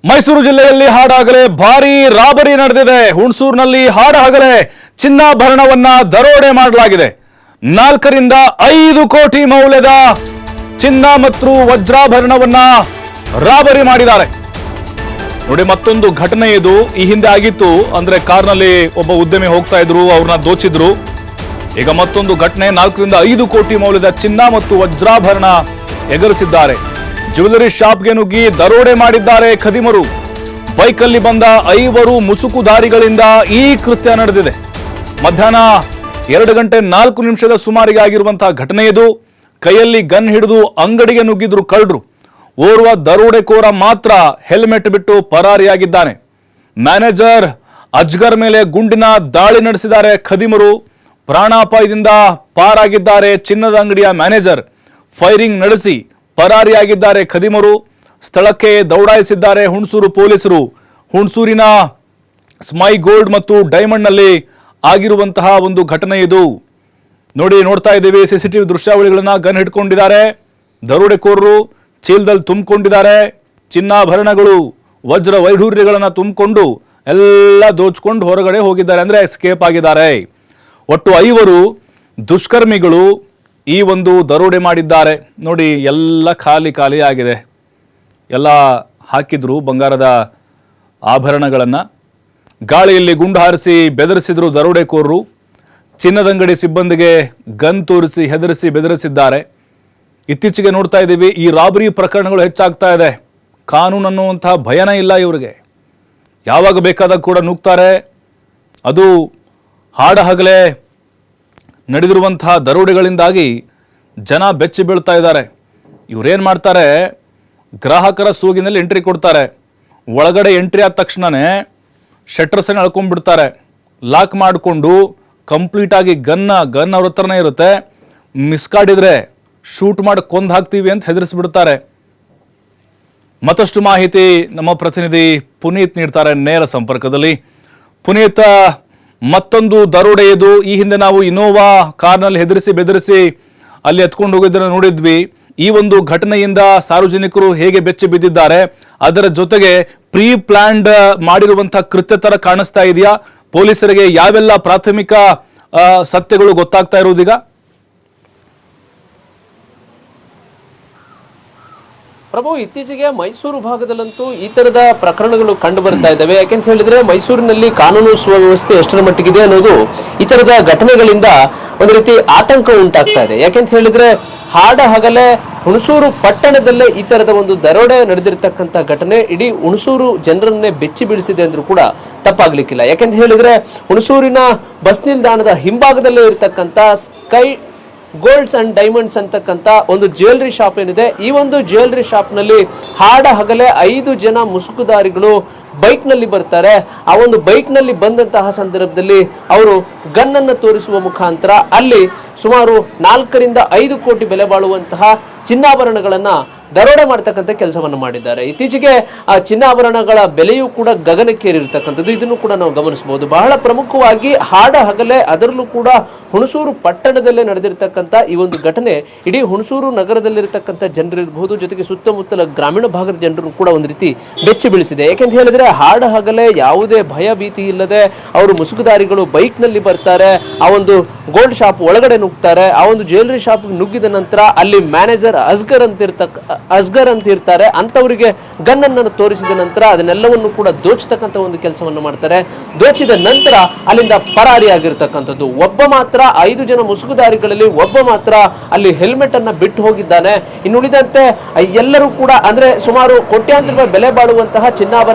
ಮೈಸೂರು ಜಿಲ್ಲೆಯಲ್ಲಿ ಹಾಡಹಗಲೇ ಭಾರೀ ರಾಬರಿ ನಡೆದಿದೆ. ಹುಣಸೂರಿನಲ್ಲಿ ಹಾಡಹಗಲೇ ಚಿನ್ನಾಭರಣವನ್ನ ದರೋಡೆ ಮಾಡಲಾಗಿದೆ. 4 ರಿಂದ 5 ಕೋಟಿ ಮೌಲ್ಯದ ಚಿನ್ನ ಮತ್ತು ವಜ್ರಾಭರಣವನ್ನ ರಾಬರಿ ಮಾಡಿದ್ದಾರೆ. ನೋಡಿ, ಮತ್ತೊಂದು ಘಟನೆ ಇದು. ಈ ಹಿಂದೆ ಆಗಿತ್ತು. ಅಂದ್ರೆ ಕಾರ್ನಲ್ಲಿ ಒಬ್ಬ ಉದ್ಯಮಿ ಹೋಗ್ತಾ ಇದ್ರು, ಅವ್ರನ್ನ ದೋಚಿದ್ರು. ಈಗ ಮತ್ತೊಂದು ಘಟನೆ. 4 ರಿಂದ 5 ಕೋಟಿ ಮೌಲ್ಯದ ಚಿನ್ನ ಮತ್ತು ವಜ್ರಾಭರಣ ಎಗರಿಸಿದ್ದಾರೆ. ಜ್ಯುವೆಲರಿ ಶಾಪ್ಗೆ ನುಗ್ಗಿ ದರೋಡೆ ಮಾಡಿದ್ದಾರೆ ಖದೀಮರು. ಬೈಕಲ್ಲಿ ಬಂದ 5 ಮುಸುಕುಧಾರಿಗಳಿಂದ ಈ ಕೃತ್ಯ ನಡೆದಿದೆ. ಮಧ್ಯಾಹ್ನ 2:04 ಸುಮಾರಿಗೆ ಆಗಿರುವಂತಹ ಘಟನೆ ಇದು. ಕೈಯಲ್ಲಿ ಗನ್ ಹಿಡಿದು ಅಂಗಡಿಗೆ ನುಗ್ಗಿದ್ರು ಕಳ್ಳರು. ಓರ್ವ ದರೋಡೆಕೋರ ಮಾತ್ರ ಹೆಲ್ಮೆಟ್ ಬಿಟ್ಟು ಪರಾರಿಯಾಗಿದ್ದಾನೆ. ಮ್ಯಾನೇಜರ್ ಅಜ್ಗರ್ ಮೇಲೆ ಗುಂಡಿನ ದಾಳಿ ನಡೆಸಿದ್ದಾರೆ ಖದೀಮರು. ಪ್ರಾಣಾಪಾಯದಿಂದ ಪಾರಾಗಿದ್ದಾರೆ ಚಿನ್ನದ ಅಂಗಡಿಯ ಮ್ಯಾನೇಜರ್. ಫೈರಿಂಗ್ ನಡೆಸಿ ಪರಾರಿಯಾಗಿದ್ದಾರೆ ಖದೀಮರು. ಸ್ಥಳಕ್ಕೆ ದೌಡಾಯಿಸಿದ್ದಾರೆ ಹುಣಸೂರು ಪೊಲೀಸರು. ಹುಣಸೂರಿನ ಸ್ಮೈ ಗೋಲ್ಡ್ ಮತ್ತು ಡೈಮಂಡ್ ನಲ್ಲಿ ಆಗಿರುವಂತಹ ಒಂದು ಘಟನೆ ಇದು. ನೋಡ್ತಾ ಇದ್ದೀವಿ ಸಿಸಿಟಿವಿ ದೃಶ್ಯಾವಳಿಗಳನ್ನ. ಗನ್ ಹಿಡ್ಕೊಂಡಿದ್ದಾರೆ ದರೋಡೆಕೋರರು. ಚೀಲದಲ್ಲಿ ತುಂಬಿಕೊಂಡಿದ್ದಾರೆ ಚಿನ್ನಾಭರಣಗಳು, ವಜ್ರ ವೈಢೂರ್ಯಗಳನ್ನ ತುಂಬಿಕೊಂಡು ಎಲ್ಲ ದೋಚ್ಕೊಂಡು ಹೊರಗಡೆ ಹೋಗಿದ್ದಾರೆ, ಅಂದ್ರೆ ಎಸ್ಕೇಪ್ ಆಗಿದ್ದಾರೆ. ಒಟ್ಟು 5 ದುಷ್ಕರ್ಮಿಗಳು ಈ ಒಂದು ದರೋಡೆ ಮಾಡಿದ್ದಾರೆ. ನೋಡಿ, ಎಲ್ಲ ಖಾಲಿ ಆಗಿದೆ. ಎಲ್ಲ ಹಾಕಿದ್ರು ಬಂಗಾರದ ಆಭರಣಗಳನ್ನು. ಗಾಳಿಯಲ್ಲಿ ಗುಂಡು ಹಾರಿಸಿ ಬೆದರಿಸಿದ್ರು ದರೋಡೆಕೋರರು. ಚಿನ್ನದಂಗಡಿ ಸಿಬ್ಬಂದಿಗೆ ಗನ್ ತೋರಿಸಿ ಹೆದರಿಸಿ ಬೆದರಿಸಿದ್ದಾರೆ. ಇತ್ತೀಚೆಗೆ ನೋಡ್ತಾ ಇದ್ದೀವಿ, ಈ ರಾಬರಿ ಪ್ರಕರಣಗಳು ಹೆಚ್ಚಾಗ್ತಾ ಇದೆ. ಕಾನೂನು ಅನ್ನುವಂತಹ ಭಯನೇ ಇಲ್ಲ ಇವರಿಗೆ. ಯಾವಾಗ ಬೇಕಾದಾಗ ಕೂಡ ನುಗ್ತಾರೆ. ಅದು ಹಾಡಹಗಲೇ ನಡೆದಿರುವಂತಹ ದರೋಡೆಗಳಿಂದಾಗಿ ಜನ ಬೆಚ್ಚಿ ಬೀಳ್ತಾ ಇದ್ದಾರೆ. ಇವರೇನು ಮಾಡ್ತಾರೆ, ಗ್ರಾಹಕರ ಸೂಗಿನಲ್ಲಿ ಎಂಟ್ರಿ ಕೊಡ್ತಾರೆ. ಒಳಗಡೆ ಎಂಟ್ರಿ ಆದ ತಕ್ಷಣವೇ ಶಟರ್ಸನ್ನು ಎಳ್ಕೊಂಡ್ಬಿಡ್ತಾರೆ. ಲಾಕ್ ಮಾಡಿಕೊಂಡು ಕಂಪ್ಲೀಟಾಗಿ ಗನ್ ಅವ್ರ ಹತ್ರನೇ ಇರುತ್ತೆ. ಮಿಸ್ಕಾಡಿದ್ರೆ ಶೂಟ್ ಮಾಡಿ ಕೊಂದು ಹಾಕ್ತೀವಿ ಅಂತ ಹೆದರಿಸ್ಬಿಡ್ತಾರೆ. ಮತ್ತಷ್ಟು ಮಾಹಿತಿ ನಮ್ಮ ಪ್ರತಿನಿಧಿ ಪುನೀತ್ ನೀಡ್ತಾರೆ ನೇರ ಸಂಪರ್ಕದಲ್ಲಿ. ಪುನೀತ್, ಮತ್ತೊಂದು ದರೋಡೆ ಇದು. ಈ ಹಿಂದೆ ನಾವು ಇನೋವಾ ಕಾರ್ನಲ್ಲಿ ಹೆದರಿಸಿ ಬೆದರಿಸಿ ಅಲ್ಲಿ ಎತ್ಕೊಂಡು ಹೋಗಿದ್ದನ್ನು ನೋಡಿದ್ವಿ. ಈ ಒಂದು ಘಟನೆಯಿಂದ ಸಾರ್ವಜನಿಕರು ಹೇಗೆ ಬೆಚ್ಚಿ ಬಿದ್ದಿದ್ದಾರೆ, ಅದರ ಜೊತೆಗೆ ಪ್ರೀ ಪ್ಲಾನ್ಡ್ ಮಾಡಿರುವಂತಹ ಕೃತ್ಯ ತರ ಕಾಣಿಸ್ತಾ ಇದೆಯಾ? ಪೊಲೀಸರಿಗೆ ಯಾವೆಲ್ಲ ಪ್ರಾಥಮಿಕ ಸತ್ಯಗಳು ಗೊತ್ತಾಗ್ತಾ ಇರುವುದೀಗ? ಪ್ರಭು, ಇತ್ತೀಚೆಗೆ ಮೈಸೂರು ಭಾಗದಲ್ಲಂತೂ ಈ ತರದ ಪ್ರಕರಣಗಳು ಕಂಡು ಬರ್ತಾ ಇದ್ದಾವೆ. ಯಾಕೆಂತ ಹೇಳಿದ್ರೆ ಮೈಸೂರಿನಲ್ಲಿ ಕಾನೂನು ಸುವ್ಯವಸ್ಥೆ ಎಷ್ಟರ ಮಟ್ಟಿಗಿದೆ ಅನ್ನೋದು ಈ ತರದ ಘಟನೆಗಳಿಂದ ಒಂದು ರೀತಿ ಆತಂಕ ಉಂಟಾಗ್ತಾ ಇದೆ. ಯಾಕೆಂತ ಹೇಳಿದ್ರೆ ಹಾಡಹಗಲೇ ಹುಣಸೂರು ಪಟ್ಟಣದಲ್ಲೇ ಈ ತರದ ಒಂದು ದರೋಡೆ ನಡೆದಿರ್ತಕ್ಕಂಥ ಘಟನೆ ಇಡೀ ಹುಣಸೂರು ಜನರನ್ನೇ ಬೆಚ್ಚಿ ಬೀಳಿಸಿದೆ ಅಂದ್ರೂ ಕೂಡ ತಪ್ಪಾಗ್ಲಿಕ್ಕಿಲ್ಲ. ಯಾಕೆಂತ ಹೇಳಿದ್ರೆ ಹುಣಸೂರಿನ ಬಸ್ ನಿಲ್ದಾಣದ ಹಿಂಭಾಗದಲ್ಲೇ ಇರತಕ್ಕಂಥ ಸ್ಕೈ ಗೋಲ್ಡ್ಸ್ ಅಂಡ್ ಡೈಮಂಡ್ಸ್ ಅಂತಕ್ಕಂಥ ಒಂದು ಜ್ಯುವೆಲರಿ ಶಾಪ್ ಏನಿದೆ, ಈ ಒಂದು ಜ್ಯುವೆಲರಿ ಶಾಪ್ ನಲ್ಲಿ ಹಾಡಹಗಲೇ 5 ಜನ ಮುಸುಕುದಾರಿಗಳು ಬೈಕ್ ನಲ್ಲಿ ಬರ್ತಾರೆ. ಆ ಒಂದು ಬೈಕ್ ನಲ್ಲಿ ಬಂದಂತಹ ಸಂದರ್ಭದಲ್ಲಿ ಅವರು ಗನ್ ಅನ್ನು ತೋರಿಸುವ ಮುಖಾಂತರ ಅಲ್ಲಿ ಸುಮಾರು 4 ರಿಂದ 5 ಕೋಟಿ ಬೆಲೆ ಬಾಳುವಂತಹ ಚಿನ್ನಾಭರಣಗಳನ್ನ ದರೋಡೆ ಮಾಡ್ತಕ್ಕಂಥ ಕೆಲಸವನ್ನು ಮಾಡಿದ್ದಾರೆ. ಇತ್ತೀಚೆಗೆ ಆ ಚಿನ್ನಾಭರಣಗಳ ಬೆಲೆಯೂ ಕೂಡ ಗಗನಕ್ಕೇರಿರ್ತಕ್ಕಂಥದ್ದು, ಇದನ್ನು ಕೂಡ ನಾವು ಗಮನಿಸಬಹುದು. ಬಹಳ ಪ್ರಮುಖವಾಗಿ ಹಾಡಹಗಲೇ ಅದರಲ್ಲೂ ಕೂಡ ಹುಣಸೂರು ಪಟ್ಟಣದಲ್ಲೇ ನಡೆದಿರ್ತಕ್ಕಂಥ ಈ ಒಂದು ಘಟನೆ ಇಡೀ ಹುಣಸೂರು ನಗರದಲ್ಲಿರ್ತಕ್ಕಂಥ ಜನರಿರಬಹುದು, ಜೊತೆಗೆ ಸುತ್ತಮುತ್ತಲ ಗ್ರಾಮೀಣ ಭಾಗದ ಜನರು ಕೂಡ ಒಂದು ರೀತಿ ಬೆಚ್ಚಿ ಬೀಳಿಸಿದೆ. ಯಾಕೆಂತ ಹೇಳಿದ್ರೆ ಹಾಡಹಗಲೇ ಯಾವುದೇ ಭಯ ಭೀತಿ ಇಲ್ಲದೆ ಅವರು ಮುಸುಕುದಾರಿಗಳು ಬೈಕ್ ನಲ್ಲಿ ಬರ್ತಾರೆ, ಆ ಒಂದು ಗೋಲ್ಡ್ ಶಾಪ್ ಒಳಗಡೆ ನುಗ್ತಾರೆ. ಆ ಒಂದು ಜ್ಯುವೆಲರಿ ಶಾಪ್ ನುಗ್ಗಿದ ನಂತರ ಅಲ್ಲಿ ಮ್ಯಾನೇಜರ್ ಅಸ್ಗರ್ ಅಂತ ಇರ್ತಾರೆ, ಅಂತವರಿಗೆ ಗನ್ ಅನ್ನು ತೋರಿಸಿದ ನಂತರ ಅದನ್ನೆಲ್ಲವನ್ನು ಕೂಡ ದೋಚತಕ್ಕಂಥ ಒಂದು ಕೆಲಸವನ್ನು ಮಾಡ್ತಾರೆ. ದೋಚಿದ ನಂತರ ಅಲ್ಲಿಂದ ಪರಾರಿಯಾಗಿರ್ತಕ್ಕಂಥದ್ದು. ಒಬ್ಬ ಮಾತ್ರ 5 ಜನ ಮುಸುಕುದಾರಿಗಳಲ್ಲಿ ಒಬ್ಬ ಮಾತ್ರ ಅಲ್ಲಿ ಹೆಲ್ಮೆಟ್ ಅನ್ನ ಬಿಟ್ಟು ಹೋಗಿದ್ದಾನೆ. ಇನ್ನುಳಿದಂತೆ ಎಲ್ಲರೂ ಕೂಡ ಅಂದ್ರೆ ಸುಮಾರು ಕೋಟ್ಯಾಂತರ ರೂಪಾಯಿ ಬೆಲೆ ಬಾಳುವಂತಹ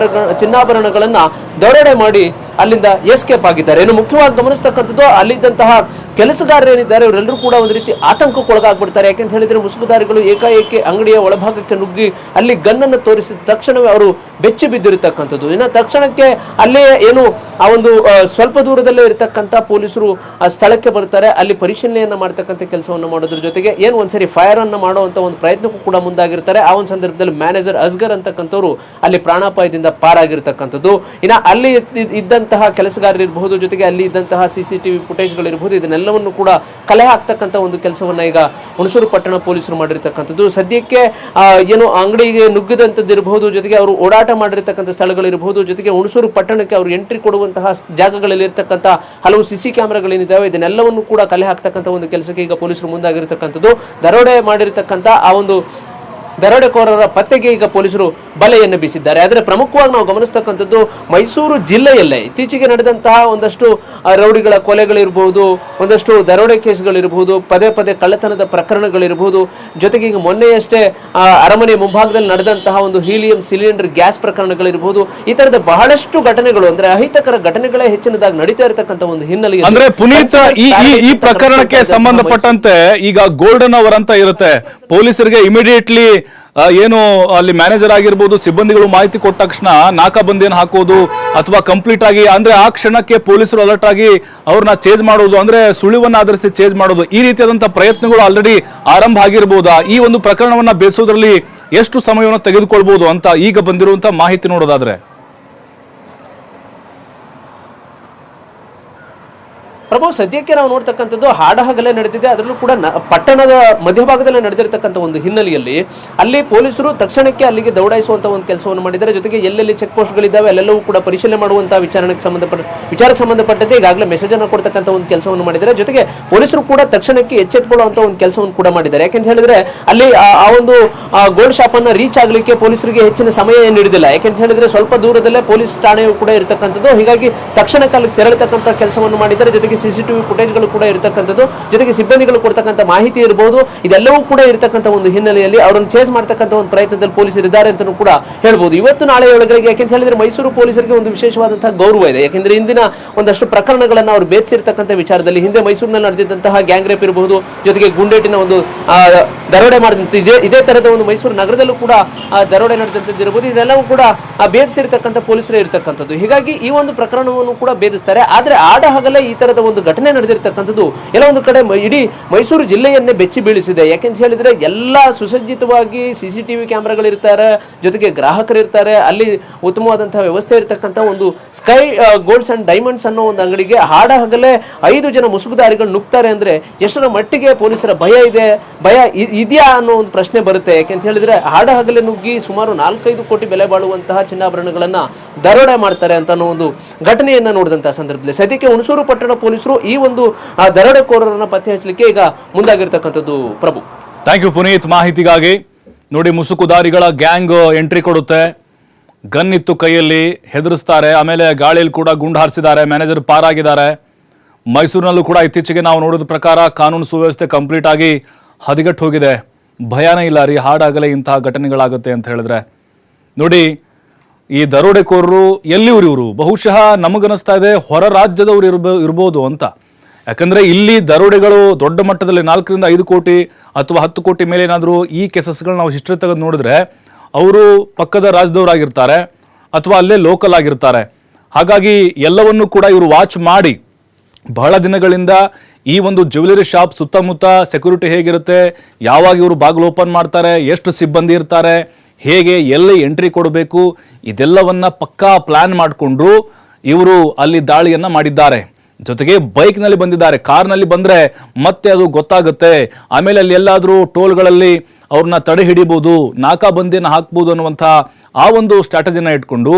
ಚಿನ್ನಾಭರಣಗಳನ್ನ ದರೋಡೆ ಮಾಡಿ ಅಲ್ಲಿಂದ ಎಸ್ಕೇಪ್ ಆಗಿದ್ದಾರೆ. ಇನ್ನು ಮುಖ್ಯವಾಗಿ ಗಮನಿಸತಕ್ಕಂಥದ್ದು, ಅಲ್ಲಿದ್ದಂತಹ ಕೆಲಸಗಾರರು ಏನಿದ್ದಾರೆ ಇವರೆಲ್ಲರೂ ಕೂಡ ಒಂದು ರೀತಿ ಆತಂಕಕ್ಕೊಳಗಾಗ್ಬಿಡ್ತಾರೆ. ಯಾಕೆಂತ ಹೇಳಿದ್ರೆ ಮುಸುಕುದಾರಿಗಳು ಏಕಾಏಕಿ ಅಂಗಡಿಯ ಒಳಭಾಗಕ್ಕೆ ನುಗ್ಗಿ ಅಲ್ಲಿ ಗನ್ನನ್ನು ತೋರಿಸಿದ ತಕ್ಷಣವೇ ಅವರು ಬೆಚ್ಚಿ ಬಿದ್ದಿರತಕ್ಕಂಥದ್ದು. ಇನ್ನು ತಕ್ಷಣಕ್ಕೆ ಅಲ್ಲೇ ಏನು ಆ ಒಂದು ಸ್ವಲ್ಪ ದೂರದಲ್ಲೇ ಇರತಕ್ಕಂಥ ಪೊಲೀಸರು ಆ ಸ್ಥಳಕ್ಕೆ ಬರ್ತಾರೆ. ಅಲ್ಲಿ ಪರಿಶೀಲನೆಯನ್ನ ಮಾಡ್ತಕ್ಕಂಥ ಕೆಲಸವನ್ನು ಮಾಡೋದ್ರ ಜೊತೆಗೆ ಏನು ಒಂದ್ಸರಿ ಫೈರ್ ಅನ್ನ ಮಾಡುವಂತ ಒಂದು ಪ್ರಯತ್ನಕ್ಕೂ ಕೂಡ ಮುಂದಾಗಿರ್ತಾರೆ. ಆ ಒಂದು ಸಂದರ್ಭದಲ್ಲಿ ಮ್ಯಾನೇಜರ್ ಅಸ್ಗರ್ ಅಂತಕ್ಕಂಥವ್ರು ಅಲ್ಲಿ ಪ್ರಾಣಾಪಾಯದಿಂದ ಪಾರಾಗಿರ್ತಕ್ಕಂಥದ್ದು. ಇನ್ನು ಅಲ್ಲಿ ಇದ್ದಂತಹ ಕೆಲಸಗಾರರು ಇರಬಹುದು, ಜೊತೆಗೆ ಅಲ್ಲಿ ಇದ್ದಂತಹ CCTV ಫುಟೇಜ್ಗಳಿರಬಹುದು, ಇದನ್ನೆಲ್ಲ ಇದನ್ನೆಲ್ಲವನ್ನು ಕೂಡ ಕಲೆ ಹಾಕ್ತಕ್ಕಂಥ ಒಂದು ಕೆಲಸವನ್ನ ಈಗ ಹುಣಸೂರು ಪಟ್ಟಣ ಪೊಲೀಸರು ಮಾಡಿರ್ತಕ್ಕಂಥದ್ದು. ಸದ್ಯಕ್ಕೆ ಏನು ಅಂಗಡಿಗೆ ನುಗ್ಗದಂಥದ್ದು ಇರಬಹುದು, ಜೊತೆಗೆ ಅವರು ಓಡಾಟ ಮಾಡಿರ್ತಕ್ಕಂಥ ಸ್ಥಳಗಳಿರಬಹುದು, ಜೊತೆಗೆ ಹುಣಸೂರು ಪಟ್ಟಣಕ್ಕೆ ಅವರು ಎಂಟ್ರಿ ಕೊಡುವಂತಹ ಜಾಗಗಳಲ್ಲಿ ಇರ್ತಕ್ಕಂಥ ಹಲವು ಸಿಸಿ ಕ್ಯಾಮೆರಾಗಳೇನಿದ್ದಾವೆ ಇದನ್ನೆಲ್ಲವನ್ನು ಕೂಡ ಕಲೆ ಹಾಕ್ತಕ್ಕಂಥ ಒಂದು ಕೆಲಸಕ್ಕೆ ಈಗ ಪೊಲೀಸರು ಮುಂದಾಗಿರ್ತಕ್ಕಂಥದ್ದು. ದರೋಡೆ ಮಾಡಿರ್ತಕ್ಕಂಥ ಆ ಒಂದು ದರೋಡೆಕೋರರ ಪತ್ತೆಗೆ ಈಗ ಪೊಲೀಸರು ಬಲೆಯನ್ನು ಬೀಸಿದ್ದಾರೆ. ಆದರೆ ಪ್ರಮುಖವಾಗಿ ನಾವು ಗಮನಿಸ್ತಕ್ಕಂಥದ್ದು ಮೈಸೂರು ಜಿಲ್ಲೆಯಲ್ಲೇ ಇತ್ತೀಚೆಗೆ ನಡೆದಂತಹ ಒಂದಷ್ಟು ರೌಡಿಗಳ ಕೊಲೆಗಳಿರಬಹುದು, ಒಂದಷ್ಟು ದರೋಡೆ ಕೇಸ್ಗಳಿರಬಹುದು, ಪದೇ ಪದೇ ಕಳ್ಳತನದ ಪ್ರಕರಣಗಳಿರಬಹುದು, ಜೊತೆಗೆ ಈಗ ಮೊನ್ನೆಯಷ್ಟೇ ಅರಮನೆ ಮುಂಭಾಗದಲ್ಲಿ ನಡೆದಂತಹ ಒಂದು ಹೀಲಿಯಂ ಸಿಲಿಂಡರ್ ಗ್ಯಾಸ್ ಪ್ರಕರಣಗಳಿರಬಹುದು. ಈ ತರದ ಬಹಳಷ್ಟು ಘಟನೆಗಳು ಅಂದ್ರೆ ಅಹಿತಕರ ಘಟನೆಗಳೇ ಹೆಚ್ಚಿನದಾಗಿ ನಡೀತಾ ಇರತಕ್ಕಂಥ ಒಂದು ಹಿನ್ನೆಲೆ ಅಂದ್ರೆ ಪುನೀತ್ ಈ ಪ್ರಕರಣಕ್ಕೆ ಸಂಬಂಧಪಟ್ಟಂತೆ ಈಗ ಗೋಲ್ಡನ್ ಅವರ್ ಅಂತ ಇರುತ್ತೆ, ಪೊಲೀಸರಿಗೆ ಇಮಿಡಿಯೇಟ್ಲಿ ಏನು ಅಲ್ಲಿ ಮ್ಯಾನೇಜರ್ ಆಗಿರ್ಬೋದು ಸಿಬ್ಬಂದಿಗಳು ಮಾಹಿತಿ ಕೊಟ್ಟ ತಕ್ಷಣ ನಾಕಾಬಂದಿಯನ್ನು ಹಾಕೋದು ಅಥವಾ ಕಂಪ್ಲೀಟ್ ಆಗಿ ಅಂದ್ರೆ ಆ ಕ್ಷಣಕ್ಕೆ ಪೊಲೀಸರು ಅಲರ್ಟ್ ಆಗಿ ಅವ್ರನ್ನ ಚೇಂಜ್ ಮಾಡೋದು, ಅಂದ್ರೆ ಸುಳಿವನ್ನ ಆಧರಿಸಿ ಚೇಂಜ್ ಮಾಡೋದು, ಈ ರೀತಿಯಾದಂತಹ ಪ್ರಯತ್ನಗಳು ಆಲ್ರೆಡಿ ಆರಂಭ ಆಗಿರ್ಬೋದಾ? ಈ ಒಂದು ಪ್ರಕರಣವನ್ನ ಬೇಯಿಸೋದ್ರಲ್ಲಿ ಎಷ್ಟು ಸಮಯವನ್ನು ತೆಗೆದುಕೊಳ್ಬಹುದು ಅಂತ ಈಗ ಬಂದಿರುವಂತಹ ಮಾಹಿತಿ ನೋಡೋದಾದ್ರೆ? ಪ್ರಭು, ಸದ್ಯಕ್ಕೆ ನಾವು ನೋಡ್ತಕ್ಕಂಥದ್ದು ಹಾಡಹಗಲೇ ನಡೆದಿದೆ. ಅದರಲ್ಲೂ ಕೂಡ ಪಟ್ಟಣದ ಮಧ್ಯಭಾಗದಲ್ಲಿ ನಡೆದಿರ್ತಕ್ಕಂಥ ಒಂದು ಹಿನ್ನೆಲೆಯಲ್ಲಿ ಅಲ್ಲಿ ಪೊಲೀಸರು ತಕ್ಷಣಕ್ಕೆ ಅಲ್ಲಿಗೆ ದೌಡಾಯಿಸುವಂತ ಒಂದು ಕೆಲಸವನ್ನು ಮಾಡಿದ್ದಾರೆ. ಜೊತೆಗೆ ಎಲ್ಲೆಲ್ಲಿ ಚೆಕ್ ಪೋಸ್ಟ್ಗಳಿದ್ದಾವೆ ಅಲ್ಲೆಲ್ಲವೂ ಕೂಡ ಪರಿಶೀಲನೆ ಮಾಡುವಂತಹ ವಿಚಾರಕ್ಕೆ ಸಂಬಂಧಪಟ್ಟಂತೆ ಈಗಾಗಲೇ ಮೆಸೇಜ್ ಅನ್ನು ಕೊಡ್ತಕ್ಕಂಥ ಒಂದು ಕೆಲಸವನ್ನು ಮಾಡಿದ್ದಾರೆ. ಜೊತೆಗೆ ಪೊಲೀಸರು ಕೂಡ ತಕ್ಷಣಕ್ಕೆ ಎಚ್ಚೆತ್ತುಕೊಳ್ಳುವಂತ ಒಂದು ಕೆಲಸವನ್ನು ಕೂಡ ಮಾಡಿದ್ದಾರೆ. ಯಾಕೆಂತ ಹೇಳಿದ್ರೆ ಅಲ್ಲಿ ಆ ಒಂದು ಗೋಲ್ಡ್ ಶಾಪ್ ಅನ್ನ ರೀಚ್ ಆಗ್ಲಿಕ್ಕೆ ಪೊಲೀಸರಿಗೆ ಹೆಚ್ಚಿನ ಸಮಯ ಏನು ನೀಡಿದಿಲ್ಲ. ಯಾಕೆಂತ ಹೇಳಿದ್ರೆ ಸ್ವಲ್ಪ ದೂರದಲ್ಲೇ ಪೊಲೀಸ್ ಠಾಣೆಯು ಕೂಡ ಇರತಕ್ಕಂಥದ್ದು. ಹೀಗಾಗಿ ತಕ್ಷಣಕ್ಕೆ ಅಲ್ಲಿ ತೆರಳತಕ್ಕಂಥ ಕೆಲಸವನ್ನು ಮಾಡಿದ್ದಾರೆ. ಜೊತೆಗೆ ಸಿಸಿಟಿವಿ ಫುಟೇಜ್ಗಳು ಕೂಡ ಇರತಕ್ಕಂಥದ್ದು, ಜೊತೆಗೆ ಸಿಬ್ಬಂದಿಗಳು ಕೊಡ್ತಕ್ಕಂಥ ಮಾಹಿತಿ ಇರಬಹುದು, ಇದೆಲ್ಲವೂ ಕೂಡ ಇರತಕ್ಕಂಥ ಒಂದು ಹಿನ್ನೆಲೆಯಲ್ಲಿ ಅವರನ್ನು ಚೇಸ್ ಮಾಡ್ತಕ್ಕಂಥ ಒಂದು ಪ್ರಯತ್ನದಲ್ಲಿ ಪೊಲೀಸರು ಇದ್ದಾರೆ ಅಂತ ಕೂಡ ಹೇಳ್ಬೋದು. ಇವತ್ತು ನಾಳೆ ಒಳಗಳಿಗೆ ಯಾಕೆಂತ ಹೇಳಿದ್ರೆ ಮೈಸೂರು ಪೊಲೀಸರಿಗೆ ಒಂದು ವಿಶೇಷವಾದಂತಹ ಗೌರವ ಇದೆ. ಯಾಕೆಂದ್ರೆ ಇಂದಿನ ಒಂದಷ್ಟು ಪ್ರಕರಣಗಳನ್ನು ಅವರು ಬೇಧಿಸಿರ್ತಕ್ಕಂಥ ವಿಚಾರದಲ್ಲಿ ಹಿಂದೆ ಮೈಸೂರಿನಲ್ಲಿ ನಡೆದಿದ್ದಂತಹ ಗ್ಯಾಂಗ್ ರೇಪ್ ಇರಬಹುದು, ಜೊತೆಗೆ ಗುಂಡೇಟಿನ ಒಂದು ದರೋಡೆ ಮಾಡಿದಂತ ಇದೇ ತರದ ಒಂದು ಮೈಸೂರು ನಗರದಲ್ಲೂ ಕೂಡ ದರೋಡೆ ನಡೆದಂತದ್ದು ಇರಬಹುದು. ಇದೆಲ್ಲವೂ ಕೂಡ ಬೇಧಿಸಿರ್ತಕ್ಕಂಥ ಪೊಲೀಸರೇ ಇರತಕ್ಕಂಥದ್ದು. ಹೀಗಾಗಿ ಈ ಒಂದು ಪ್ರಕರಣವನ್ನು ಕೂಡ ಭೇದಿಸ್ತಾರೆ. ಆದ್ರೆ ಆಡಹಗಲೇ ಈ ತರದ ಒಂದು ಘಟನೆ ನಡೆದಿರ್ತಕ್ಕಂಥದ್ದು ಎಲ್ಲ ಒಂದು ಕಡೆ ಇಡೀ ಮೈಸೂರು ಜಿಲ್ಲೆಯನ್ನೇ ಬೆಚ್ಚಿ ಬೀಳಿಸಿದೆ. ಯಾಕೆಂತ ಹೇಳಿದ್ರೆ ಎಲ್ಲ ಸುಸಜ್ಜಿತವಾಗಿ ಸಿಸಿಟಿವಿ ಕ್ಯಾಮೆರಾಗಳಿರ್ತಾರೆ, ಜೊತೆಗೆ ಗ್ರಾಹಕರು ಇರ್ತಾರೆ, ಅಲ್ಲಿ ಉತ್ತಮವಾದಂತಹ ವ್ಯವಸ್ಥೆ ಇರತಕ್ಕಂಥ ಒಂದು ಸ್ಕೈ ಗೋಲ್ಡ್ಸ್ ಅಂಡ್ ಡೈಮಂಡ್ಸ್ ಅನ್ನೋ ಒಂದು ಅಂಗಡಿಗೆ ಹಾಡಹಗಲೇ 5 ಜನ ಮುಸುಗುಧಾರಿಗಳು ನುಗ್ತಾರೆ ಅಂದ್ರೆ ಎಷ್ಟರ ಮಟ್ಟಿಗೆ ಪೊಲೀಸರ ಭಯ ಇದೆಯಾ ಅನ್ನೋ ಒಂದು ಪ್ರಶ್ನೆ ಬರುತ್ತೆ. ಯಾಕೆಂತ ಹೇಳಿದ್ರೆ ಹಾಡಹಗಲೇ ನುಗ್ಗಿ ಸುಮಾರು 4-5 ಕೋಟಿ ಬೆಲೆ ಬಾಳುವಂತಹ ಚಿನ್ನಾಭರಣಗಳನ್ನ ದರೋಡೆ ಮಾಡ್ತಾರೆ ಅಂತ ಅನ್ನೋ ಒಂದು ಘಟನೆಯನ್ನ ನೋಡಿದಂತಹ ಸಂದರ್ಭದಲ್ಲಿ ಸದ್ಯಕ್ಕೆ ಹುಣಸೂರು ಪಟ್ಟಣ ಪೊಲೀಸರು ಈ ಒಂದು ದರೋಡೆಕೋರರನ್ನ ಪತ್ತೆ ಹಚ್ಚಲಿಕ್ಕೆ ಈಗ ಮುಂದಾಗಿರ್ತಕ್ಕಂಥದ್ದು. ಪ್ರಭು, ಥ್ಯಾಂಕ್ ಯು ಪುನೀತ್ ಮಾಹಿತಿಗಾಗಿ. ನೋಡಿ, ಮುಸುಕುದಾರಿಗಳ ಗ್ಯಾಂಗ್ ಎಂಟ್ರಿ ಕೊಡುತ್ತೆ, ಗನ್ ಇತ್ತು ಕೈಯಲ್ಲಿ, ಹೆದರಿಸ್ತಾರೆ, ಆಮೇಲೆ ಗಾಳಿಯಲ್ಲಿ ಕೂಡ ಗುಂಡು ಹಾರಿಸಿದ್ದಾರೆ, ಮ್ಯಾನೇಜರ್ ಪಾರಾಗಿದ್ದಾರೆ. ಮೈಸೂರಿನಲ್ಲೂ ಕೂಡ ಇತ್ತೀಚೆಗೆ ನಾವು ನೋಡಿದ ಪ್ರಕಾರ ಕಾನೂನು ಸುವ್ಯವಸ್ಥೆ ಕಂಪ್ಲೀಟ್ ಆಗಿ ಹದಗೆಟ್ಟು ಹೋಗಿದೆ. ಭಯನೇ ಇಲ್ಲ ರೀ ಹಾಡಾಗಲೇ ಇಂತಹ ಘಟನೆಗಳಾಗುತ್ತೆ ಅಂತ ಹೇಳಿದ್ರೆ. ನೋಡಿ, ಈ ದರೋಡೆಕೋರರು ಎಲ್ಲಿವರು ಬಹುಶಃ ನಮಗನಿಸ್ತಾ ಇದೆ ಹೊರ ರಾಜ್ಯದವರು ಇರ್ಬೋದು ಅಂತ. ಯಾಕಂದ್ರೆ ಇಲ್ಲಿ ದರೋಡೆಗಳು ದೊಡ್ಡ ಮಟ್ಟದಲ್ಲಿ 4-5 ಕೋಟಿ ಅಥವಾ 10 ಕೋಟಿ ಮೇಲೆ ಏನಾದರೂ ಈ ಕೇಸಸ್ಗಳು ನಾವು ಹಿಸ್ಟ್ರಿ ತೆಗೆದು ನೋಡಿದ್ರೆ ಅವರು ಪಕ್ಕದ ರಾಜ್ಯದವರಾಗಿರ್ತಾರೆ ಅಥವಾ ಅಲ್ಲೇ ಲೋಕಲ್ ಆಗಿರ್ತಾರೆ. ಹಾಗಾಗಿ ಎಲ್ಲವನ್ನೂ ಕೂಡ ಇವರು ವಾಚ್ ಮಾಡಿ ಬಹಳ ದಿನಗಳಿಂದ ಈ ಒಂದು ಜ್ಯುವೆಲರಿ ಶಾಪ್ ಸುತ್ತಮುತ್ತ ಸೆಕ್ಯೂರಿಟಿ ಹೇಗಿರುತ್ತೆ, ಯಾವಾಗ ಇವರು ಬಾಗಿಲು ಓಪನ್ ಮಾಡ್ತಾರೆ, ಎಷ್ಟು ಸಿಬ್ಬಂದಿ ಇರ್ತಾರೆ, ಹೇಗೆ ಎಲ್ಲಿ ಎಂಟ್ರಿ ಕೊಡಬೇಕು, ಇದೆಲ್ಲವನ್ನ ಪಕ್ಕಾ ಪ್ಲಾನ್ ಮಾಡಿಕೊಂಡು ಇವರು ಅಲ್ಲಿ ದಾಳಿಯನ್ನ ಮಾಡಿದ್ದಾರೆ. ಜೊತೆಗೆ ಬೈಕ್ನಲ್ಲಿ ಬಂದಿದ್ದಾರೆ. ಕಾರ್ನಲ್ಲಿ ಬಂದರೆ ಮತ್ತೆ ಅದು ಗೊತ್ತಾಗುತ್ತೆ. ಆಮೇಲೆ ಅಲ್ಲಿ ಎಲ್ಲಾದರೂ ಟೋಲ್ಗಳಲ್ಲಿ ಅವ್ರನ್ನ ತಡೆ ಹಿಡಿಬೋದು, ನಾಕಾಬಂದಿಯನ್ನು ಹಾಕ್ಬೋದು ಅನ್ನುವಂಥ ಆ ಒಂದು ಸ್ಟ್ರಾಟಜಿನ ಇಟ್ಕೊಂಡು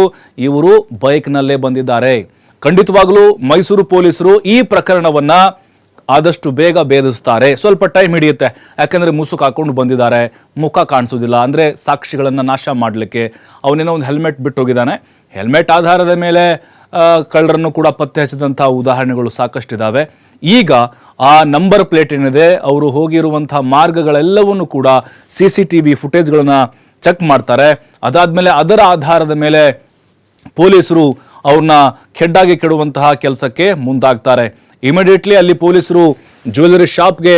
ಇವರು ಬೈಕ್ನಲ್ಲೇ ಬಂದಿದ್ದಾರೆ. ಖಂಡಿತವಾಗಲೂ ಮೈಸೂರು ಪೊಲೀಸರು ಈ ಪ್ರಕರಣವನ್ನ ಆದಷ್ಟು ಬೇಗ ಭೇದಿಸ್ತಾರೆ. ಸ್ವಲ್ಪ ಟೈಮ್ ಹಿಡಿಯುತ್ತೆ, ಯಾಕಂದರೆ ಮುಸುಕು ಹಾಕೊಂಡು ಬಂದಿದ್ದಾರೆ, ಮುಖ ಕಾಣಿಸೋದಿಲ್ಲ, ಅಂದರೆ ಸಾಕ್ಷಿಗಳನ್ನು ನಾಶ ಮಾಡಲಿಕ್ಕೆ. ಅವನೇನೋ ಒಂದು ಹೆಲ್ಮೆಟ್ ಬಿಟ್ಟು ಹೋಗಿದ್ದಾನೆ, ಹೆಲ್ಮೆಟ್ ಆಧಾರದ ಮೇಲೆ ಕಳ್ಳರನ್ನು ಕೂಡ ಪತ್ತೆ ಹಚ್ಚಿದಂಥ ಉದಾಹರಣೆಗಳು ಸಾಕಷ್ಟಿದ್ದಾವೆ. ಈಗ ಆ ನಂಬರ್ ಪ್ಲೇಟ್ ಏನಿದೆ, ಅವರು ಹೋಗಿರುವಂಥ ಮಾರ್ಗಗಳೆಲ್ಲವನ್ನೂ ಕೂಡ CCTV ಫುಟೇಜ್ಗಳನ್ನು ಚೆಕ್ ಮಾಡ್ತಾರೆ. ಅದಾದಮೇಲೆ ಅದರ ಆಧಾರದ ಮೇಲೆ ಪೊಲೀಸರು ಅವ್ರನ್ನ ಕೆಡ್ಡಾಗಿ ಕೆಡುವಂತಹ ಕೆಲಸಕ್ಕೆ ಮುಂದಾಗ್ತಾರೆ. ಇಮಿಡಿಯೇಟ್ಲಿ ಅಲ್ಲಿ ಪೊಲೀಸರು ಜ್ಯುವೆಲರಿ ಶಾಪ್ಗೆ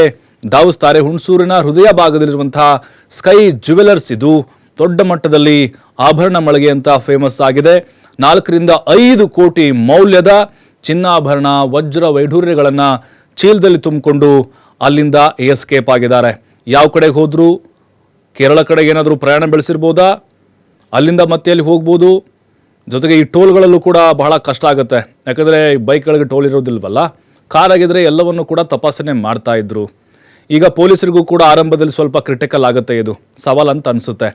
ಧಾವಿಸ್ತಾರೆ. ಹುಣಸೂರಿನ ಹೃದಯ ಭಾಗದಲ್ಲಿರುವಂತಹ ಸ್ಕೈ ಜ್ಯುವೆಲರ್ಸ್ ಇದು ದೊಡ್ಡ ಮಟ್ಟದಲ್ಲಿ ಆಭರಣ ಮಳಿಗೆ ಅಂತ ಫೇಮಸ್ ಆಗಿದೆ. 4-5 ಕೋಟಿ ಮೌಲ್ಯದ ಚಿನ್ನಾಭರಣ, ವಜ್ರ ವೈಢೂರ್ಯಗಳನ್ನು ಚೀಲದಲ್ಲಿ ತುಂಬಿಕೊಂಡು ಅಲ್ಲಿಂದ ಎಸ್ಕೇಪ್ ಆಗಿದ್ದಾರೆ. ಯಾವ ಕಡೆಗೆ ಹೋದ್ರು, ಕೇರಳ ಕಡೆಗೆ ಏನಾದರೂ ಪ್ರಯಾಣ ಬೆಳೆಸಿರ್ಬೋದಾ, ಅಲ್ಲಿಂದ ಮತ್ತೆ ಅಲ್ಲಿ ಹೋಗ್ಬೋದು. ಜೊತೆಗೆ ಈ ಟೋಲ್ಗಳಲ್ಲೂ ಕೂಡ ಬಹಳ ಕಷ್ಟ ಆಗುತ್ತೆ, ಯಾಕಂದರೆ ಬೈಕ್ಗಳಿಗೆ ಟೋಲ್ ಇರೋದಿಲ್ವಲ್ಲ. ಕಾಲಾಗಿದ್ರೆ ಎಲ್ಲವನ್ನು ಕೂಡ ತಪಾಸಣೆ ಮಾಡ್ತಾ ಇದ್ರು. ಈಗ ಪೊಲೀಸರಿಗೂ ಕೂಡ ಆರಂಭದಲ್ಲಿ ಸ್ವಲ್ಪ ಕ್ರಿಟಿಕಲ್ ಆಗುತ್ತೆ, ಇದು ಸವಾಲ್ ಅಂತ ಅನಿಸುತ್ತೆ.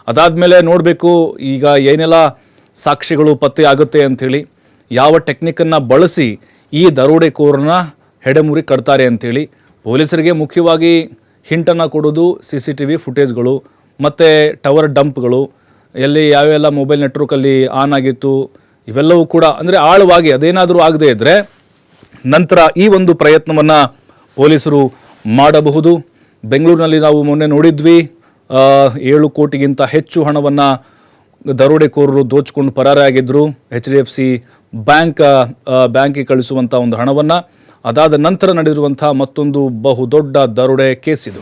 ಅದಾದಮೇಲೆ ನೋಡಬೇಕು ಈಗ ಏನೆಲ್ಲ ಸಾಕ್ಷಿಗಳು ಪತ್ತೆ ಆಗುತ್ತೆ ಅಂಥೇಳಿ, ಯಾವ ಟೆಕ್ನಿಕನ್ನು ಬಳಸಿ ಈ ದರೋಡೆಕೋರನ್ನ ಹೆಡೆಮುರಿ ಕಟ್ತಾರೆ ಅಂಥೇಳಿ. ಪೊಲೀಸರಿಗೆ ಮುಖ್ಯವಾಗಿ ಹಿಂಟನ್ನು ಕೊಡೋದು CCTV ಫುಟೇಜ್ಗಳು ಮತ್ತು ಟವರ್ ಡಂಪ್ಗಳು, ಎಲ್ಲಿ ಯಾವೆಲ್ಲ ಮೊಬೈಲ್ ನೆಟ್ವರ್ಕಲ್ಲಿ ಆನ್ ಆಗಿತ್ತು ಇವೆಲ್ಲವೂ ಕೂಡ ಅಂದರೆ ಆಳವಾಗಿ ಅದೇನಾದರೂ ಆಗದೇ ಇದ್ದರೆ ನಂತರ ಈ ಒಂದು ಪ್ರಯತ್ನವನ್ನು ಪೊಲೀಸರು ಮಾಡಬಹುದು. ಬೆಂಗಳೂರಿನಲ್ಲಿ ನಾವು ಮೊನ್ನೆ ನೋಡಿದ್ವಿ, 7 ಕೋಟಿಗಿಂತ ಹೆಚ್ಚು ಹಣವನ್ನು ದರೋಡೆಕೋರರು ದೋಚಿಕೊಂಡು ಪರಾರಿಯಾಗಿದ್ದರು. HDFC ಬ್ಯಾಂಕಿಗೆ ಕಳಿಸುವಂಥ ಒಂದು ಹಣವನ್ನು. ಅದಾದ ನಂತರ ನಡೆದಿರುವಂಥ ಮತ್ತೊಂದು ಬಹುದೊಡ್ಡ ದರೋಡೆ ಕೇಸ್ ಇದು.